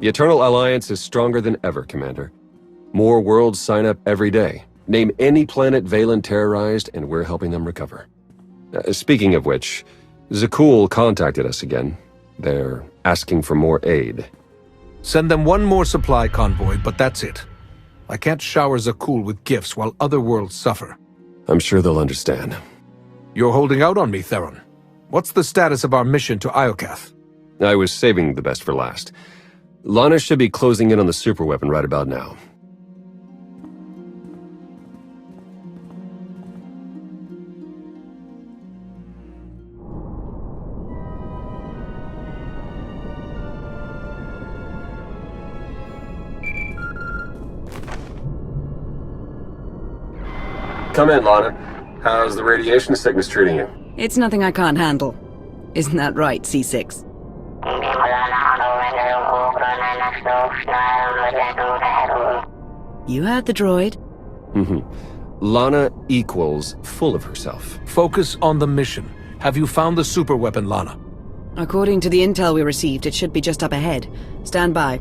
The Eternal Alliance is stronger than ever, Commander. More worlds sign up every day. Name any planet Valen terrorized, and we're helping them recover. Speaking of which, Zakul contacted us again. They're asking for more aid. Send them one more supply convoy, but that's it. I can't shower Zakul with gifts while other worlds suffer. I'm sure they'll understand. You're holding out on me, Theron. What's the status of our mission to Iokath? I was saving the best for last. Lana should be closing in on the superweapon right about now. Come in, Lana. How's the radiation sickness treating you? It's nothing I can't handle. Isn't that right, C6? You heard the droid? Lana equals full of herself. Focus on the mission. Have you found the superweapon, Lana? According to the intel we received, it should be just up ahead. Stand by.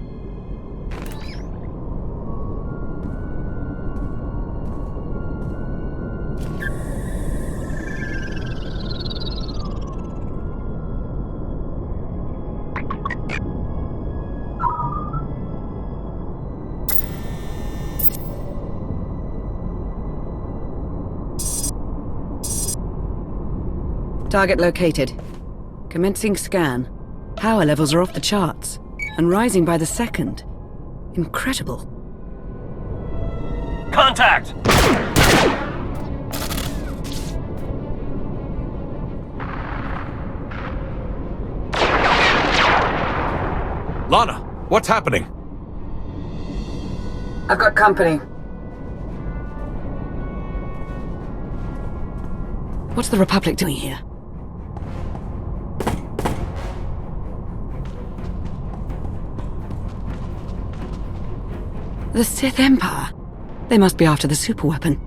Target located. Commencing scan. Power levels are off the charts, and rising by the second. Incredible. Contact! Lana, what's happening? I've got company. What's the Republic doing here? The Sith Empire? They must be after the superweapon.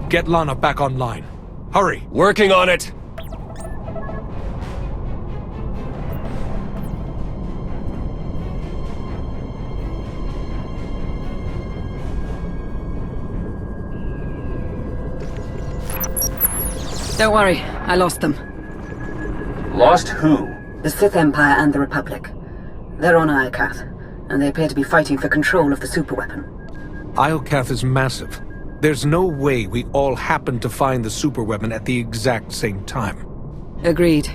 Get Lana back online. Hurry! Working on it! Don't worry, I lost them. Lost who? The Sith Empire and the Republic. They're on Iokath, and they appear to be fighting for control of the superweapon. Iokath is massive. There's no way we all happened to find the superweapon at the exact same time. Agreed.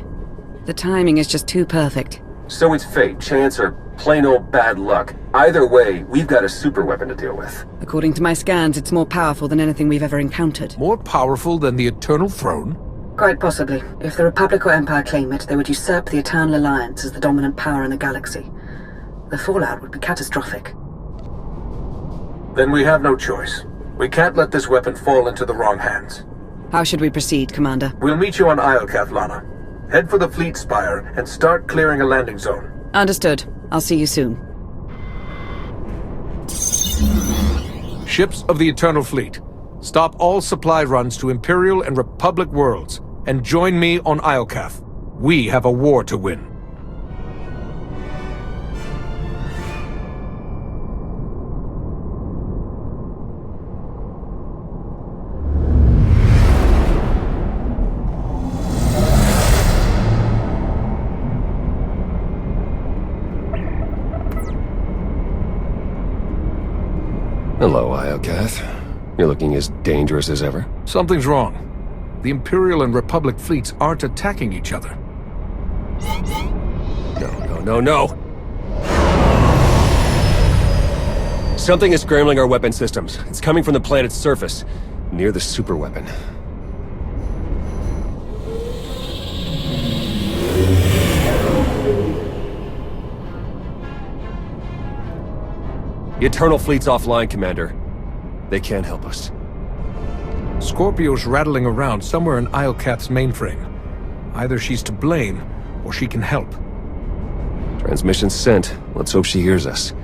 The timing is just too perfect. So it's fate, chance, or plain old bad luck. Either way, we've got a superweapon to deal with. According to my scans, it's more powerful than anything we've ever encountered. More powerful than the Eternal Throne? Quite possibly. If the Republic or Empire claim it, they would usurp the Eternal Alliance as the dominant power in the galaxy. The fallout would be catastrophic. Then we have no choice. We can't let this weapon fall into the wrong hands. How should we proceed, Commander? We'll meet you on Iokath, Lana. Head for the fleet spire and start clearing a landing zone. Understood. I'll see you soon. Ships of the Eternal Fleet, stop all supply runs to Imperial and Republic worlds, and join me on Iokath. We have a war to win. Hello, Iokath. You're looking as dangerous as ever. Something's wrong. The Imperial and Republic fleets aren't attacking each other. No. Something is scrambling our weapon systems. It's coming from the planet's surface, near the superweapon. The Eternal Fleet's offline, Commander. They can't help us. Scorpio's rattling around somewhere in Iokath's mainframe. Either she's to blame, or she can help. Transmission sent. Let's hope she hears us.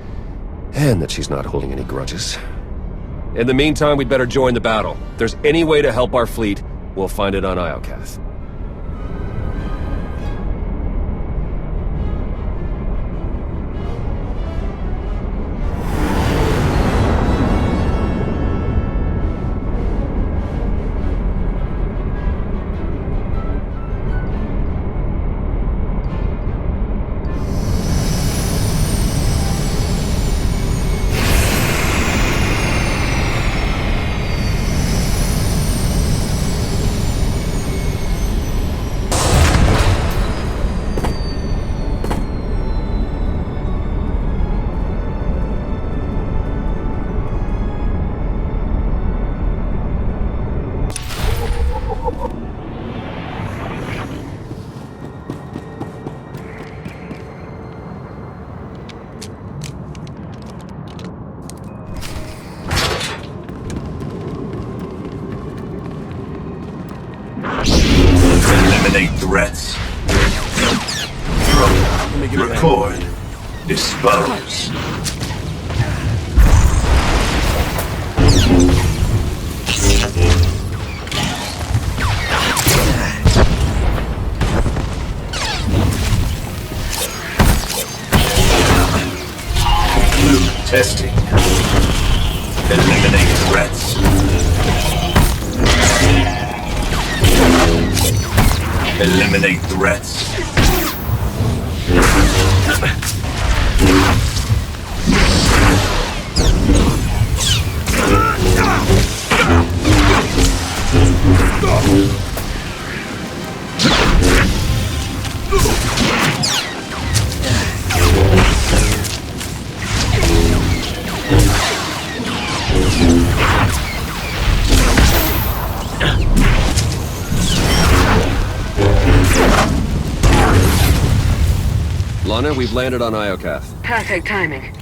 And that she's not holding any grudges. In the meantime, we'd better join the battle. If there's any way to help our fleet, We'll find it on Iokath. Eliminate threats. Record. Dispose. Testing. Eliminate threats. Eliminate threats. Lana, we've landed on Iokath. Perfect timing.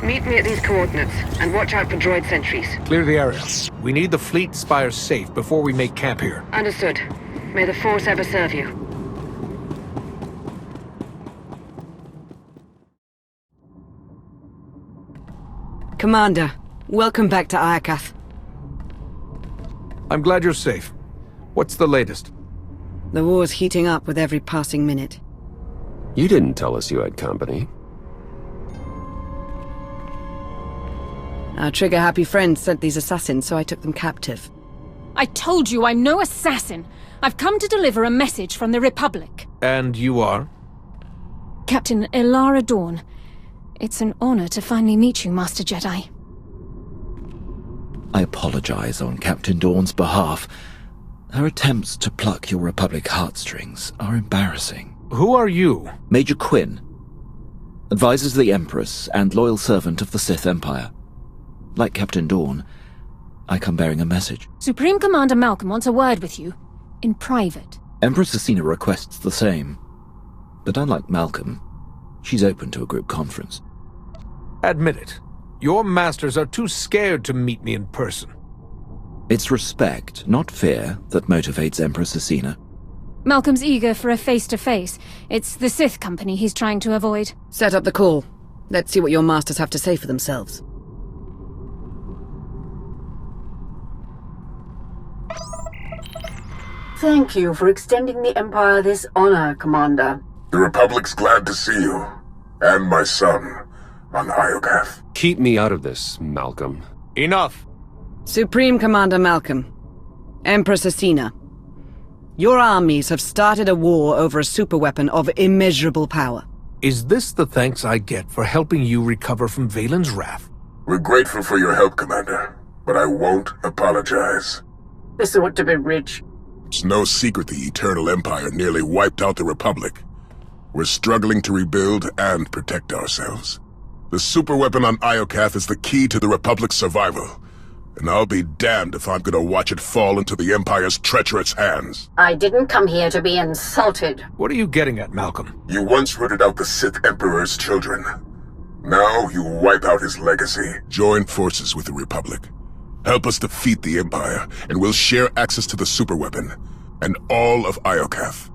Meet me at these coordinates, and watch out for droid sentries. Clear the area. We need the fleet spires safe before we make camp here. Understood. May the Force ever serve you. Commander, welcome back to Iokath. I'm glad you're safe. What's the latest? The war's heating up with every passing minute. You didn't tell us you had company. Our trigger-happy friends sent these assassins, so I took them captive. I told you I'm no assassin. I've come to deliver a message from the Republic. And you are? Captain Ilara Dawn. It's an honor to finally meet you, Master Jedi. I apologize on Captain Dawn's behalf. Her attempts to pluck your Republic heartstrings are embarrassing. Who are you? Major Quinn. Advisors the Empress and loyal servant of the Sith Empire. Like Captain Dawn, I come bearing a message. Supreme Commander Malcolm wants a word with you. In private. Empress Acina requests the same. But unlike Malcolm, she's open to a group conference. Admit it. Your masters are too scared to meet me in person. It's respect, not fear, that motivates Empress Acina. Malcolm's eager for a face-to-face. It's the Sith company he's trying to avoid. Set up the call. Let's see what your masters have to say for themselves. Thank you for extending the Empire this honor, Commander. The Republic's glad to see you, and my son, on Iokath. Keep me out of this, Malcolm. Enough! Supreme Commander Malcolm. Empress Acina. Your armies have started a war over a superweapon of immeasurable power. Is this the thanks I get for helping you recover from Valen's wrath? We're grateful for your help, Commander, but I won't apologize. This ought to be rich. It's no secret the Eternal Empire nearly wiped out the Republic. We're struggling to rebuild and protect ourselves. The superweapon on Iokath is the key to the Republic's survival, and I'll be damned if I'm gonna watch it fall into the Empire's treacherous hands. I didn't come here to be insulted. What are you getting at, Malcolm? You once rooted out the Sith Emperor's children. Now you wipe out his legacy. Join forces with the Republic. Help us defeat the Empire, and we'll share access to the superweapon, and all of Iokath.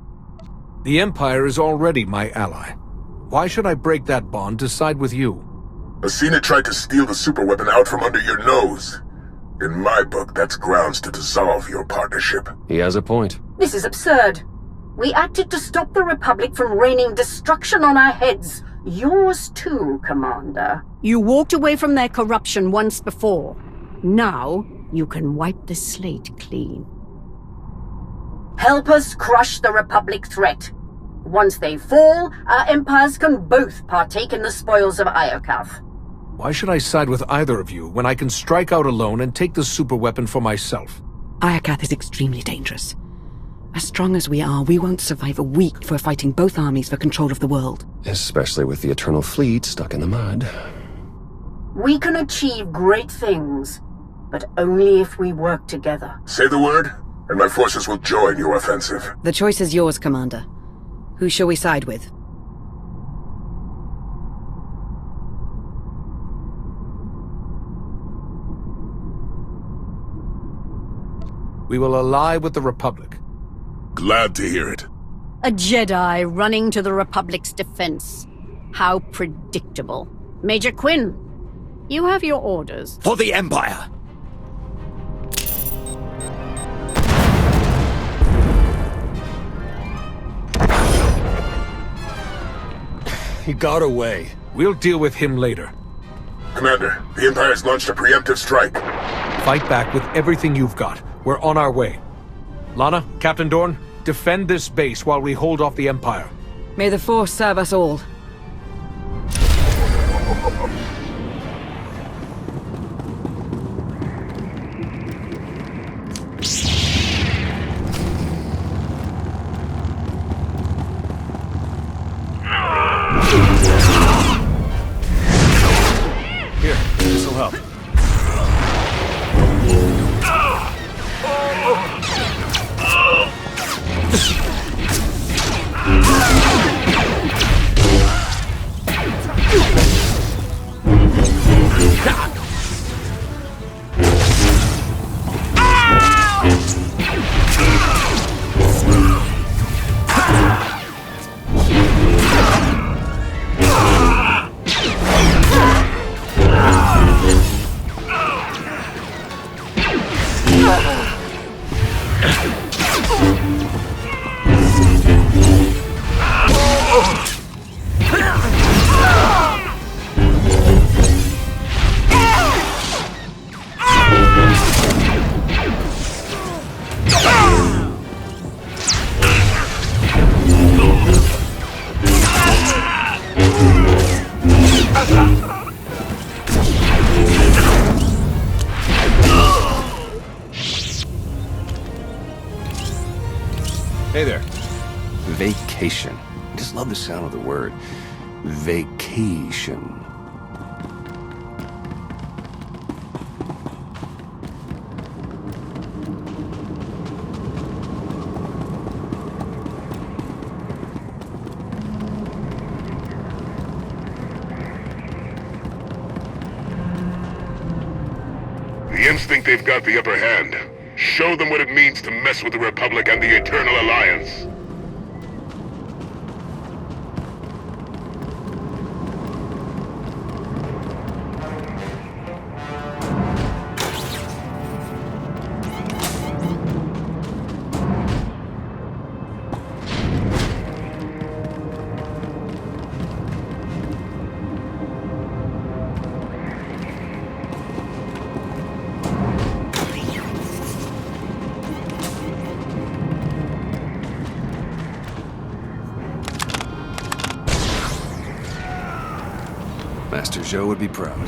The Empire is already my ally. Why should I break that bond to side with you? Acina tried to steal the superweapon out from under your nose. In my book, that's grounds to dissolve your partnership. He has a point. This is absurd. We acted to stop the Republic from raining destruction on our heads. Yours too, Commander. You walked away from their corruption once before. Now, you can wipe the slate clean. Help us crush the Republic threat. Once they fall, our empires can both partake in the spoils of Iokath. Why should I side with either of you when I can strike out alone and take the superweapon for myself? Iokath is extremely dangerous. As strong as we are, we won't survive a week if we're fighting both armies for control of the world. Especially with the Eternal Fleet stuck in the mud. We can achieve great things, but only if we work together. Say the word, and my forces will join your offensive. The choice is yours, Commander. Who shall we side with? We will ally with the Republic. Glad to hear it. A Jedi running to the Republic's defense. How predictable. Major Quinn, you have your orders. For the Empire! He got away. We'll deal with him later. Commander, the Empire has launched a preemptive strike. Fight back with everything you've got. We're on our way. Lana, Captain Dorn, defend this base while we hold off the Empire. May the Force serve us all. Here, this'll help. Hey there. Vacation. I just love the sound of the word. Vacation. The instinct they've got the upper hand. Show them what it means to mess with the Republic and the Eternal Alliance. Master Zhou would be proud.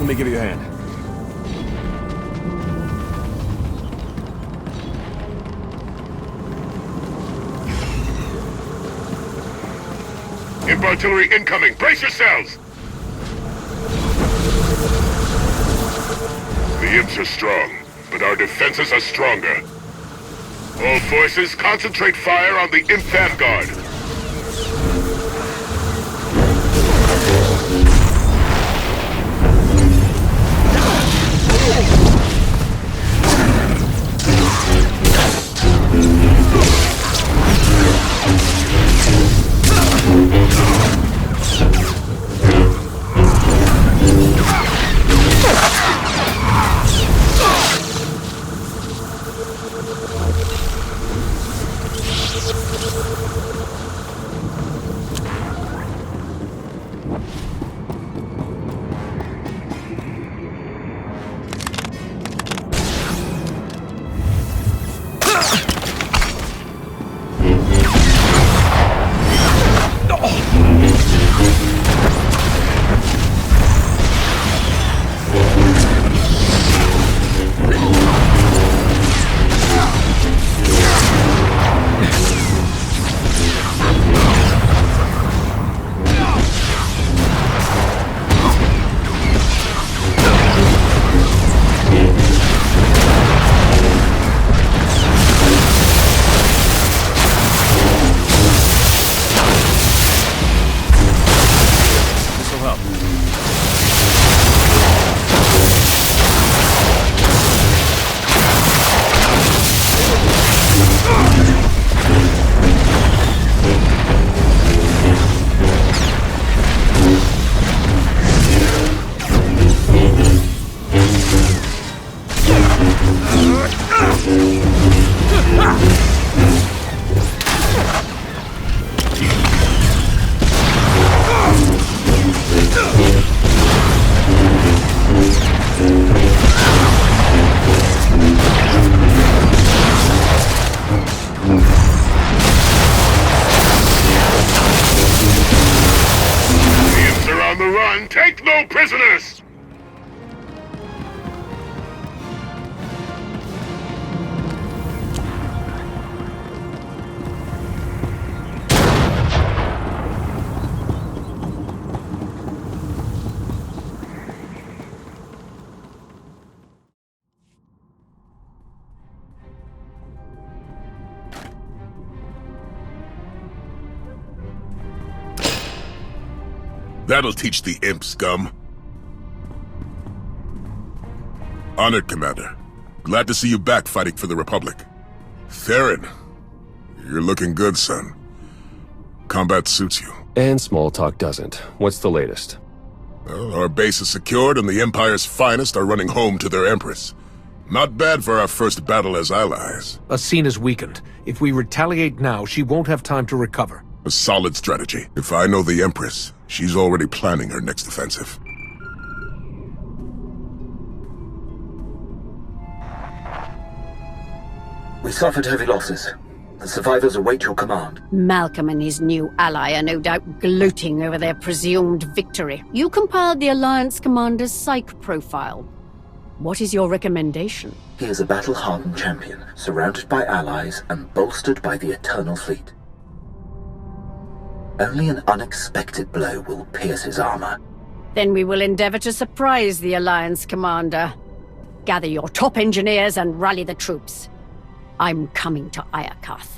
Let me give you a hand. Imp artillery incoming! Brace yourselves! The imps are strong, but our defenses are stronger. All forces, concentrate fire on the imp vanguard. Take no prisoners! That'll teach the imp scum. Honored, Commander. Glad to see you back fighting for the Republic. Theron, you're looking good, son. Combat suits you. And small talk doesn't. What's the latest? Well, our base is secured and the Empire's finest are running home to their Empress. Not bad for our first battle as allies. Asina's weakened. If we retaliate now, she won't have time to recover. A solid strategy. If I know the Empress, she's already planning her next offensive. We suffered heavy losses. The survivors await your command. Malcolm and his new ally are no doubt gloating over their presumed victory. You compiled the Alliance commander's psych profile. What is your recommendation? He is a battle-hardened champion, surrounded by allies and bolstered by the Eternal Fleet. Only an unexpected blow will pierce his armor. Then we will endeavor to surprise the Alliance commander. Gather your top engineers and rally the troops. I'm coming to Iokath.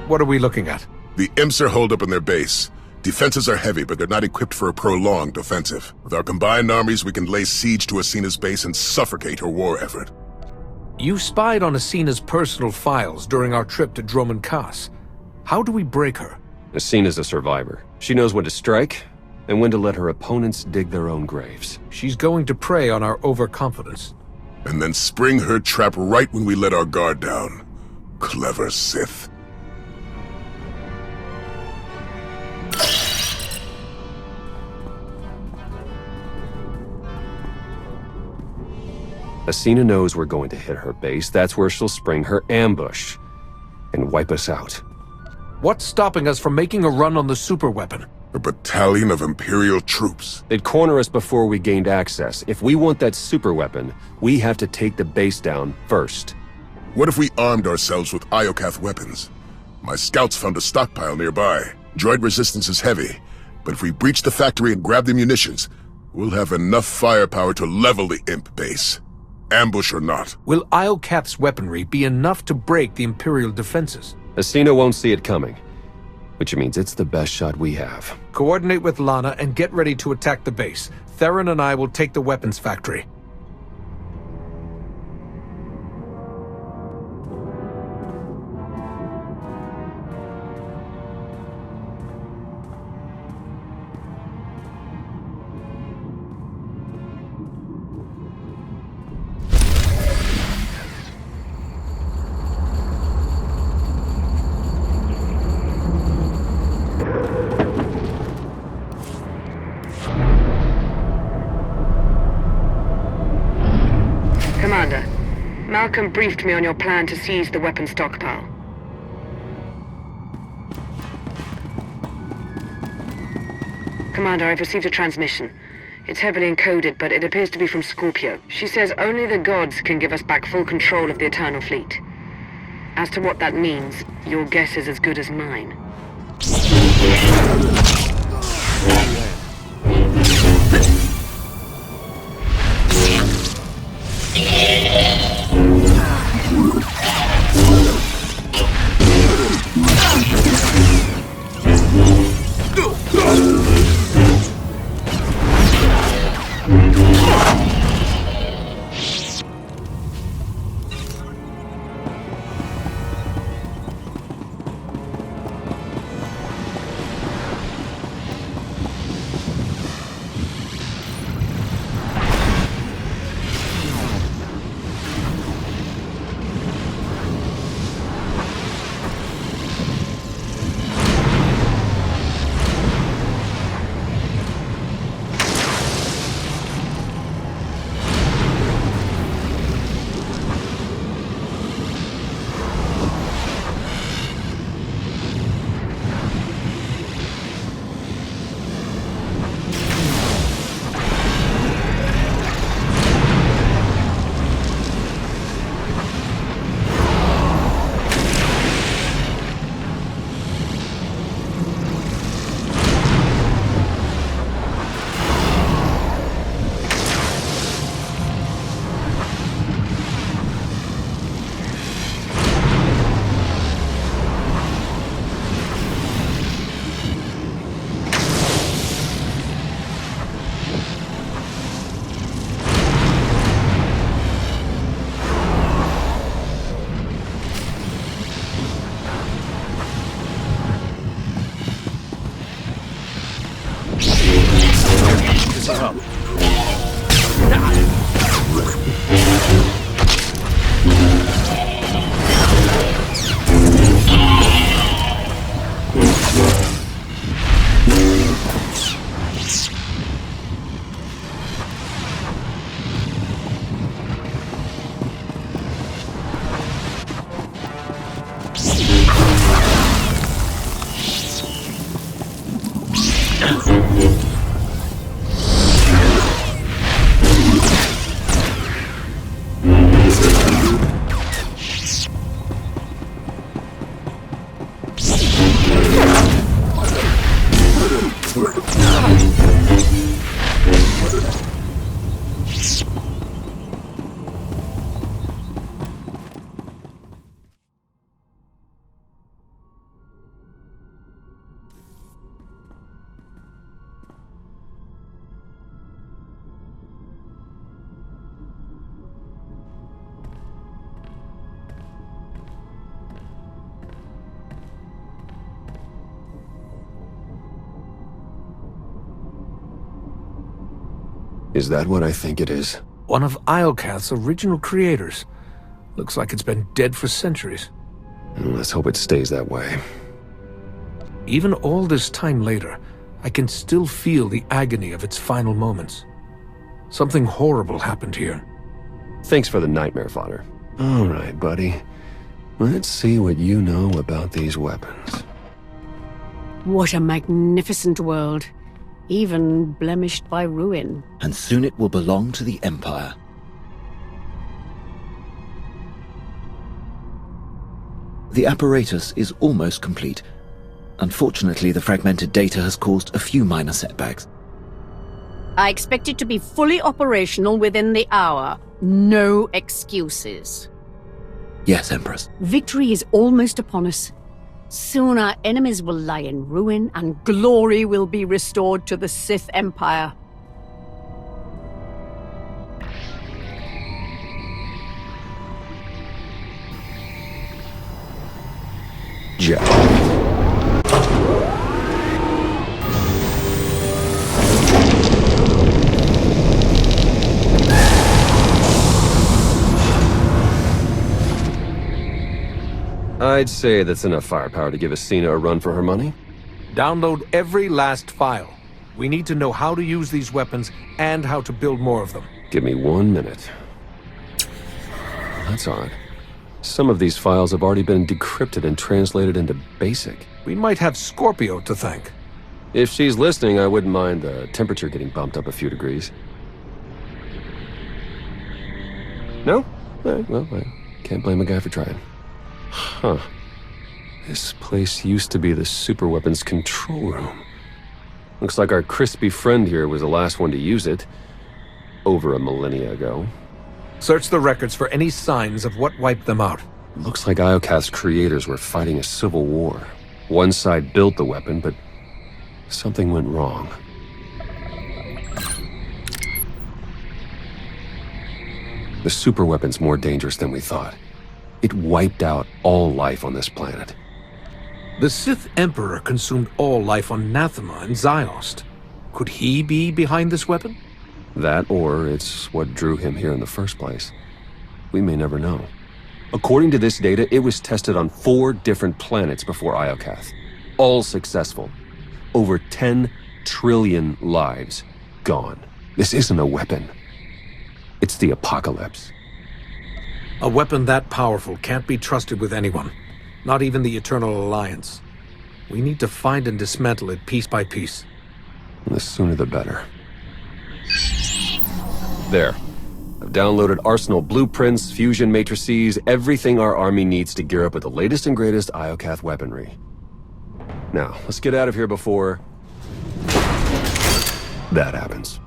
What are we looking at? The imps are holed up in their base. Defenses are heavy, but they're not equipped for a prolonged offensive. With our combined armies, we can lay siege to Asina's base and suffocate her war effort. You spied on Asina's personal files during our trip to Dromund Kaas. How do we break her? Asina's a survivor. She knows when to strike, and when to let her opponents dig their own graves. She's going to prey on our overconfidence. And then spring her trap right when we let our guard down. Clever Sith. Asina knows we're going to hit her base. That's where she'll spring her ambush and wipe us out. What's stopping us from making a run on the superweapon? A battalion of Imperial troops. They'd corner us before we gained access. If we want that superweapon, we have to take the base down first. What if we armed ourselves with Iokath weapons? My scouts found a stockpile nearby. Droid resistance is heavy, but if we breach the factory and grab the munitions, we'll have enough firepower to level the Imp base. Ambush or not. Will Iokath's weaponry be enough to break the Imperial defenses? Asina won't see it coming, which means it's the best shot we have. Coordinate with Lana and get ready to attack the base. Theron and I will take the weapons factory. Commander, Malcolm briefed me on your plan to seize the weapon stockpile. Commander, I've received a transmission. It's heavily encoded, but it appears to be from Scorpio. She says only the gods can give us back full control of the Eternal Fleet. As to what that means, your guess is as good as mine. Is that what I think it is? One of Iokath's original creators. Looks like it's been dead for centuries. Let's hope it stays that way. Even all this time later, I can still feel the agony of its final moments. Something horrible happened here. Thanks for the nightmare fodder. All right, buddy. Let's see what you know about these weapons. What a magnificent world. Even blemished by ruin. And soon it will belong to the Empire. The apparatus is almost complete. Unfortunately, the fragmented data has caused a few minor setbacks. I expect it to be fully operational within the hour. No excuses. Yes, Empress. Victory is almost upon us. Soon our enemies will lie in ruin, and glory will be restored to the Sith Empire. Jack. I'd say that's enough firepower to give Asina a run for her money. Download every last file. We need to know how to use these weapons and how to build more of them. Give me 1 minute. That's odd. Some of these files have already been decrypted and translated into BASIC. We might have Scorpio to thank. If she's listening, I wouldn't mind the temperature getting bumped up a few degrees. No? All right, well, I can't blame a guy for trying. Huh. This place used to be the Superweapon's control room. Looks like our crispy friend here was the last one to use it. Over a millennia ago. Search the records for any signs of what wiped them out. Looks like Iokath's creators were fighting a civil war. One side built the weapon, but something went wrong. The Superweapon's more dangerous than we thought. It wiped out all life on this planet. The Sith Emperor consumed all life on Nathema and Ziost. Could he be behind this weapon? That, or it's what drew him here in the first place. We may never know. According to this data, it was tested on 4 different planets before Iokath. All successful. Over 10 trillion lives gone. This isn't a weapon. It's the apocalypse. A weapon that powerful can't be trusted with anyone. Not even the Eternal Alliance. We need to find and dismantle it piece by piece. The sooner the better. There. I've downloaded Arsenal blueprints, fusion matrices, everything our army needs to gear up with the latest and greatest Iokath weaponry. Now, let's get out of here before that happens.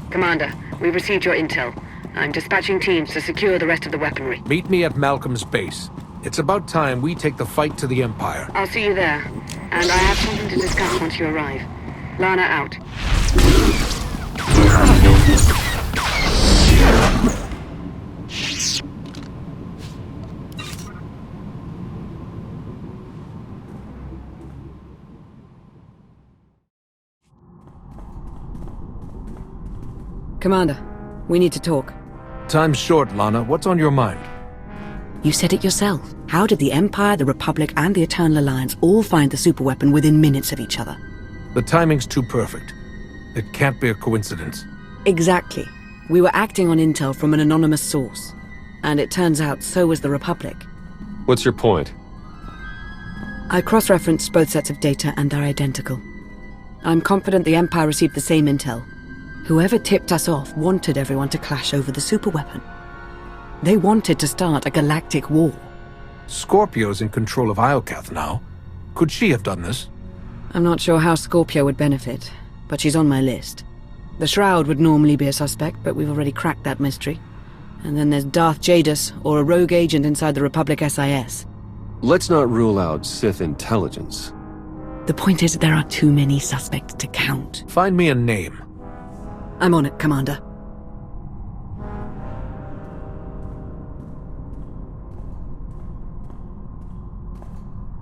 Commander, we've received your intel. I'm dispatching teams to secure the rest of the weaponry. Meet me at Malcolm's base. It's about time we take the fight to the Empire. I'll see you there. And I have something to discuss once you arrive. Lana out. Commander, we need to talk. Time's short, Lana. What's on your mind? You said it yourself. How did the Empire, the Republic, and the Eternal Alliance all find the superweapon within minutes of each other? The timing's too perfect. It can't be a coincidence. Exactly. We were acting on intel from an anonymous source. And it turns out so was the Republic. What's your point? I cross-referenced both sets of data and they're identical. I'm confident the Empire received the same intel. Whoever tipped us off wanted everyone to clash over the superweapon. They wanted to start a galactic war. Scorpio's in control of Iokath now. Could she have done this? I'm not sure how Scorpio would benefit, but she's on my list. The Shroud would normally be a suspect, but we've already cracked that mystery. And then there's Darth Jadus, or a rogue agent inside the Republic SIS. Let's not rule out Sith intelligence. The point is there are too many suspects to count. Find me a name. I'm on it, Commander.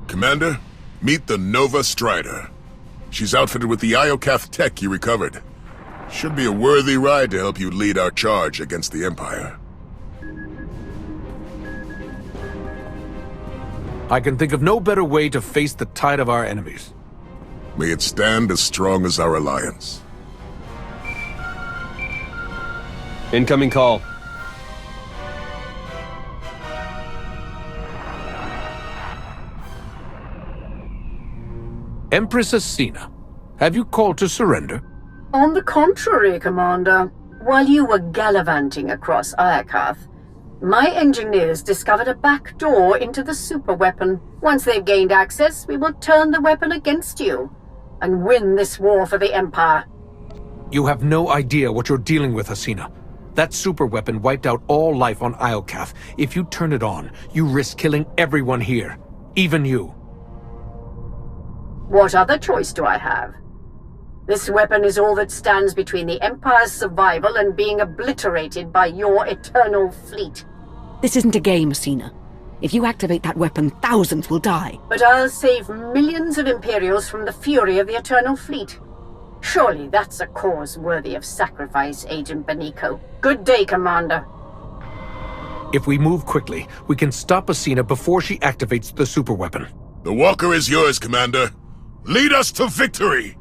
Commander, meet the Nova Strider. She's outfitted with the Iokath tech you recovered. Should be a worthy ride to help you lead our charge against the Empire. I can think of no better way to face the tide of our enemies. May it stand as strong as our alliance. Incoming call. Empress Asina, have you called to surrender? On the contrary, Commander. While you were gallivanting across Iokath, my engineers discovered a back door into the superweapon. Once they've gained access, we will turn the weapon against you and win this war for the Empire. You have no idea what you're dealing with, Asina. That superweapon wiped out all life on Iokath. If you turn it on, you risk killing everyone here. Even you. What other choice do I have? This weapon is all that stands between the Empire's survival and being obliterated by your eternal fleet. This isn't a game, Asina. If you activate that weapon, thousands will die. But I'll save millions of Imperials from the fury of the Eternal Fleet. Surely that's a cause worthy of sacrifice, Agent Beniko. Good day, Commander. If we move quickly, we can stop Asina before she activates the superweapon. The walker is yours, Commander. Lead us to victory!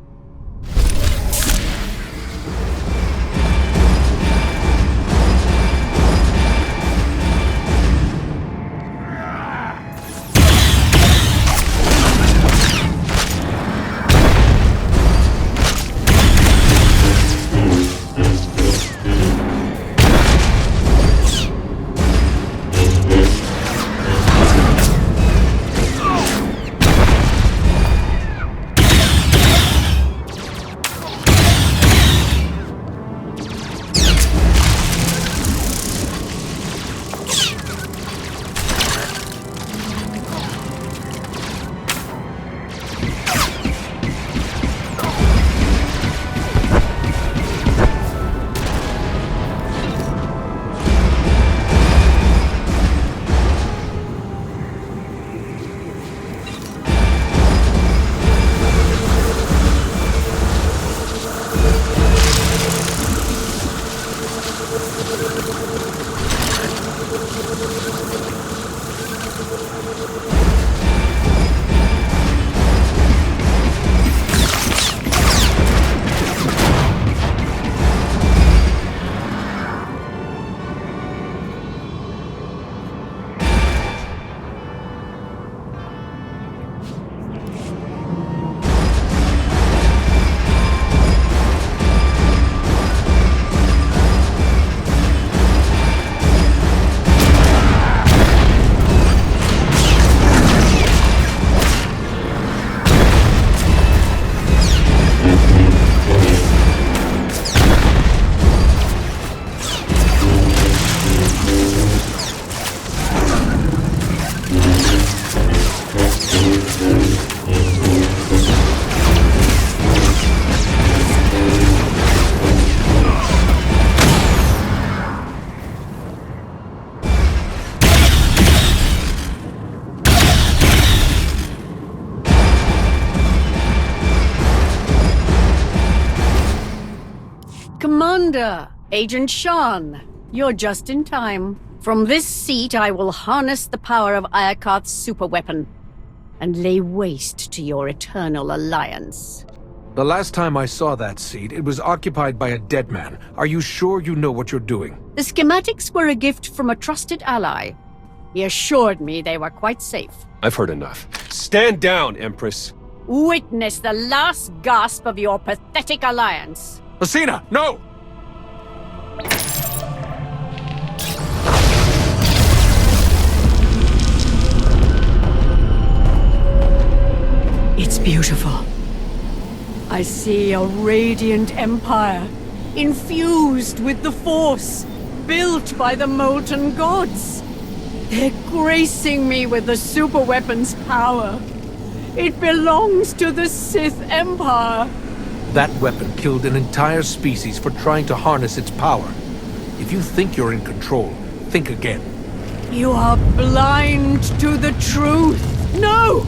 Commander, Agent Shan, you're just in time. From this seat, I will harness the power of Iokath's superweapon and lay waste to your eternal alliance. The last time I saw that seat, it was occupied by a dead man. Are you sure you know what you're doing? The schematics were a gift from a trusted ally. He assured me they were quite safe. I've heard enough. Stand down, Empress! Witness the last gasp of your pathetic alliance. Asina, no! It's beautiful. I see a radiant empire, infused with the Force, built by the molten gods. They're gracing me with the superweapon's power. It belongs to the Sith Empire. That weapon killed an entire species for trying to harness its power. If you think you're in control, think again. You are blind to the truth. No!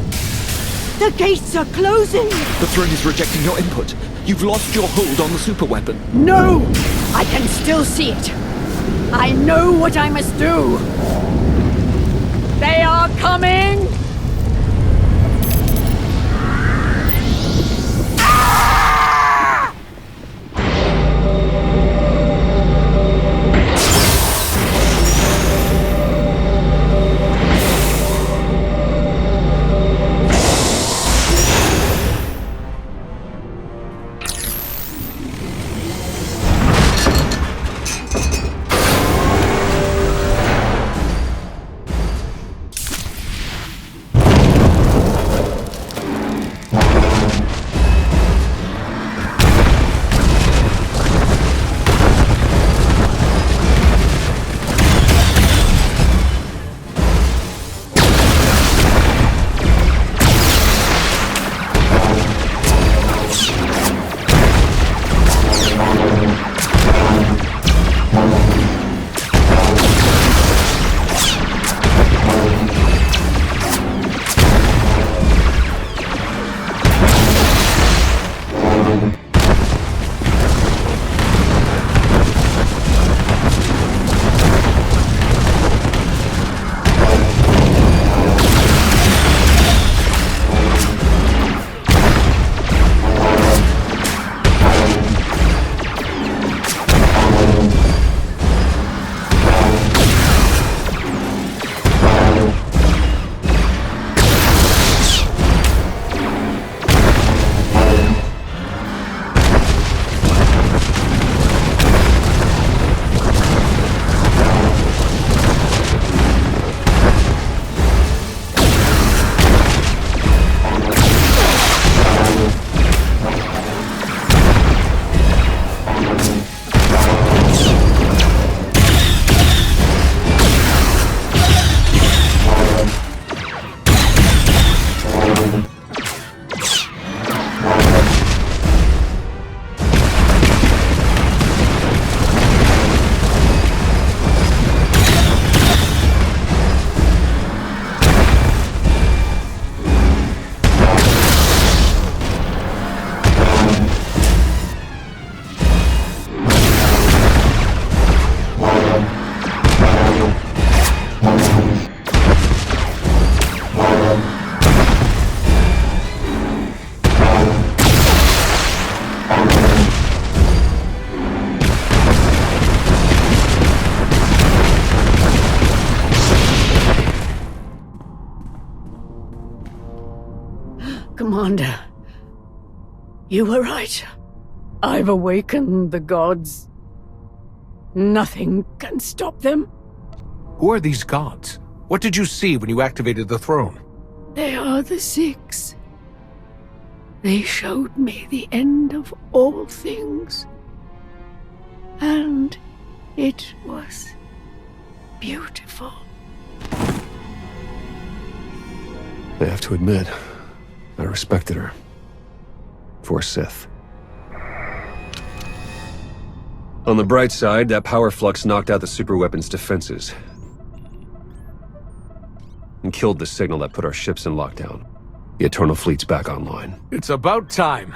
The gates are closing! The throne is rejecting your input. You've lost your hold on the superweapon. No! I can still see it. I know what I must do. They are coming! Commander, you were right. I've awakened the gods. Nothing can stop them. Who are these gods? What did you see when you activated the throne? They are the Six. They showed me the end of all things. And it was beautiful. I have to admit, I respected her. For Sith. On the bright side, that power flux knocked out the superweapon's defenses. And killed the signal that put our ships in lockdown. The Eternal Fleet's back online. It's about time.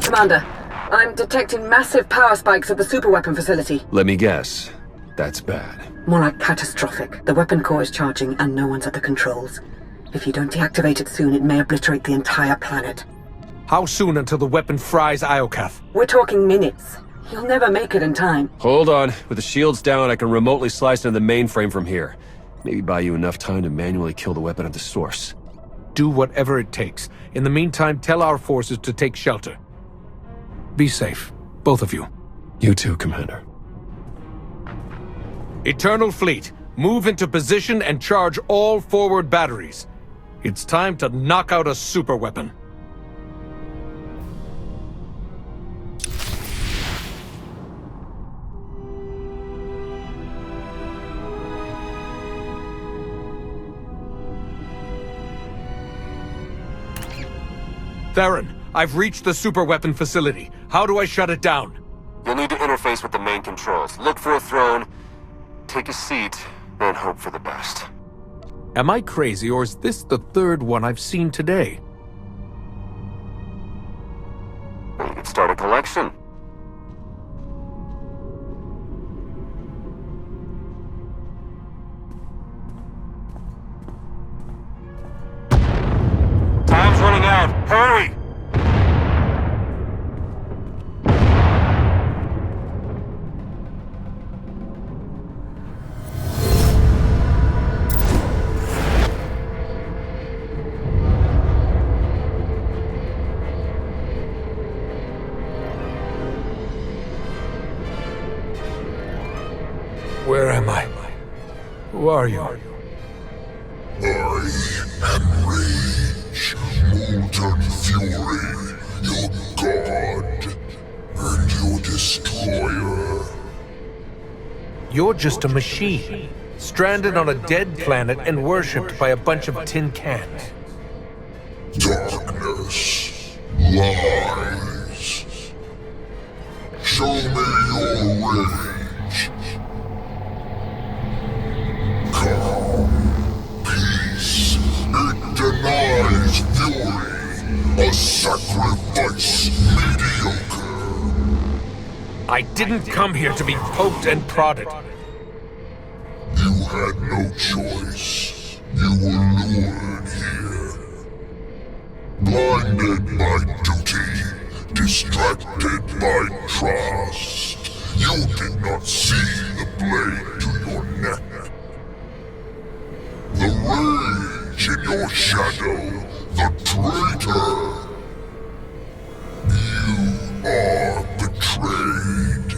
Commander, I'm detecting massive power spikes at the superweapon facility. Let me guess. That's bad. More like catastrophic. The weapon core is charging and no one's at the controls. If you don't deactivate it soon, it may obliterate the entire planet. How soon until the weapon fries Iokath? We're talking minutes. You'll never make it in time. Hold on. With the shields down, I can remotely slice into the mainframe from here. Maybe buy you enough time to manually kill the weapon at the source. Do whatever it takes. In the meantime, tell our forces to take shelter. Be safe, both of you. You too, Commander. Eternal Fleet, move into position and charge all forward batteries. It's time to knock out a superweapon. Theron, I've reached the superweapon facility. How do I shut it down? You'll need to interface with the main controls. Look for a throne, take a seat, then hope for the best. Am I crazy, or is this the third one I've seen today? Well, you could start a collection. Time's running out. Hurry! Where am I? Who are you? I am Rage, Molten Fury, your god, and your destroyer. You're just a machine, stranded on a dead planet and worshipped by a bunch of tin cans. Darkness, lies. Show me your rage. Calm, peace. It denies fury. A sacrifice mediocre. I didn't come here to be poked and prodded. You had no choice. You were lured here. Blinded by duty, distracted by trust. You did not see the blade to your neck. The rage in your shadow, the traitor. You are betrayed.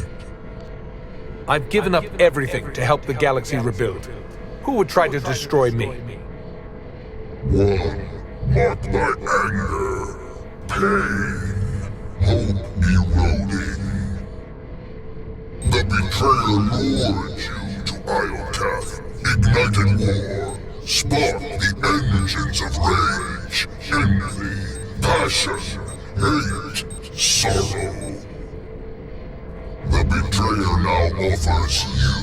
I've given up everything to help the galaxy rebuild. Who would try to destroy me? One marked by anger, pain, hope eroding. The betrayer lured you to Iokath, ignited war, sparked the engines of rage, envy, passion, hate, sorrow. The betrayer now offers you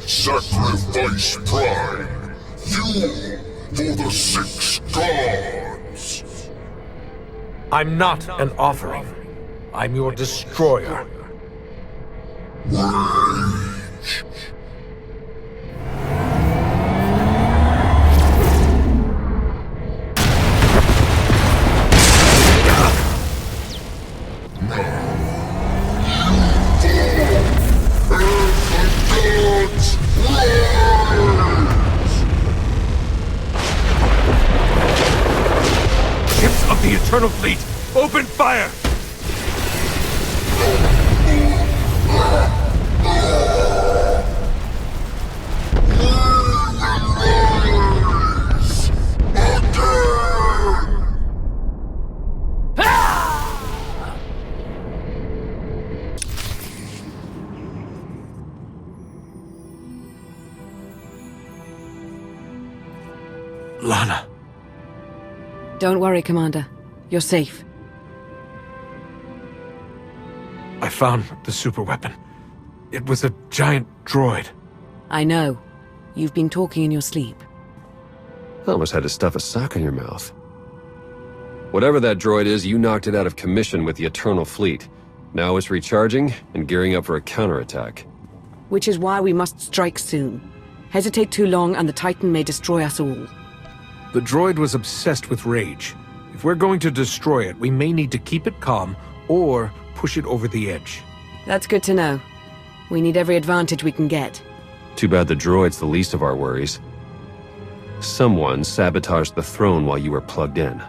sacrifice pride, fuel for the 6 gods. I'm not an offering. I'm your destroyer. Rage. Ships of the Eternal Fleet, open fire! Lana. Don't worry, Commander. You're safe. I found the superweapon. It was a giant droid. I know. You've been talking in your sleep. Almost had to stuff a sock in your mouth. Whatever that droid is, you knocked it out of commission with the Eternal Fleet. Now it's recharging and gearing up for a counterattack. Which is why we must strike soon. Hesitate too long and the Titan may destroy us all. The droid was obsessed with rage. If we're going to destroy it, we may need to keep it calm or push it over the edge. That's good to know. We need every advantage we can get. Too bad the droid's the least of our worries. Someone sabotaged the throne while you were plugged in.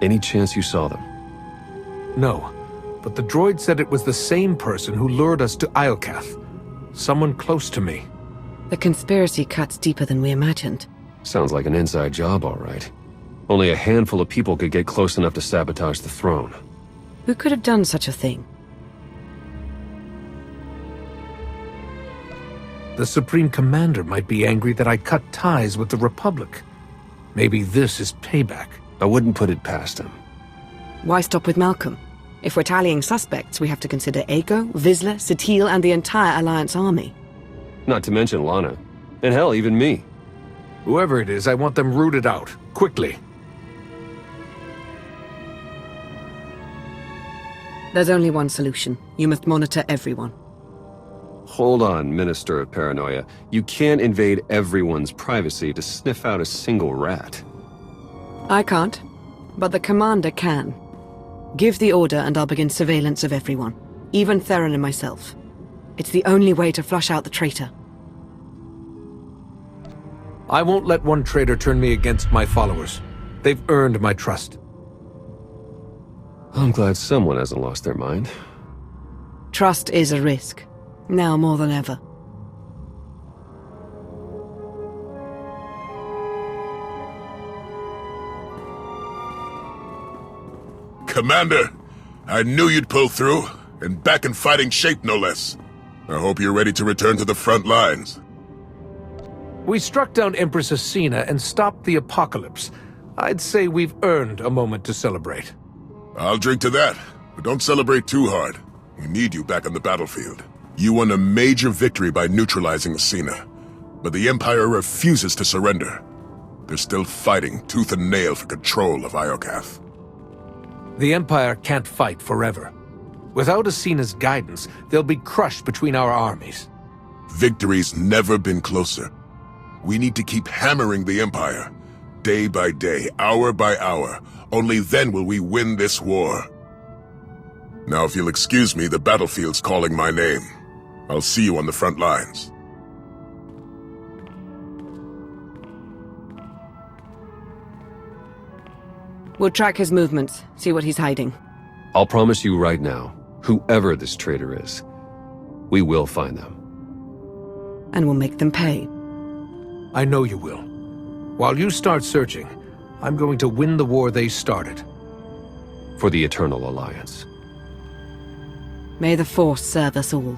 Any chance you saw them? No, but the droid said it was the same person who lured us to Iokath. Someone close to me. The conspiracy cuts deeper than we imagined. Sounds like an inside job, all right. Only a handful of people could get close enough to sabotage the throne. Who could have done such a thing? The Supreme Commander might be angry that I cut ties with the Republic. Maybe this is payback. I wouldn't put it past him. Why stop with Malcolm? If we're tallying suspects, we have to consider Aiko, Vizsla, Satele, and the entire Alliance army. Not to mention Lana. And hell, even me. Whoever it is, I want them rooted out. Quickly. There's only one solution. You must monitor everyone. Hold on, Minister of Paranoia. You can't invade everyone's privacy to sniff out a single rat. I can't, but the Commander can. Give the order and I'll begin surveillance of everyone, even Theron and myself. It's the only way to flush out the traitor. I won't let one traitor turn me against my followers. They've earned my trust. I'm glad someone hasn't lost their mind. Trust is a risk. Now more than ever. Commander, I knew you'd pull through, and back in fighting shape no less. I hope you're ready to return to the front lines. We struck down Empress Asina and stopped the apocalypse. I'd say we've earned a moment to celebrate. I'll drink to that, but don't celebrate too hard. We need you back on the battlefield. You won a major victory by neutralizing Asina, but the Empire refuses to surrender. They're still fighting tooth and nail for control of Iokath. The Empire can't fight forever. Without Asina's guidance, they'll be crushed between our armies. Victory's never been closer. We need to keep hammering the Empire, day by day, hour by hour. Only then will we win this war. Now, if you'll excuse me, the battlefield's calling my name. I'll see you on the front lines. We'll track his movements, see what he's hiding. I'll promise you right now, whoever this traitor is, we will find them. And we'll make them pay. I know you will. While you start searching, I'm going to win the war they started. For the Eternal Alliance. May the Force serve us all.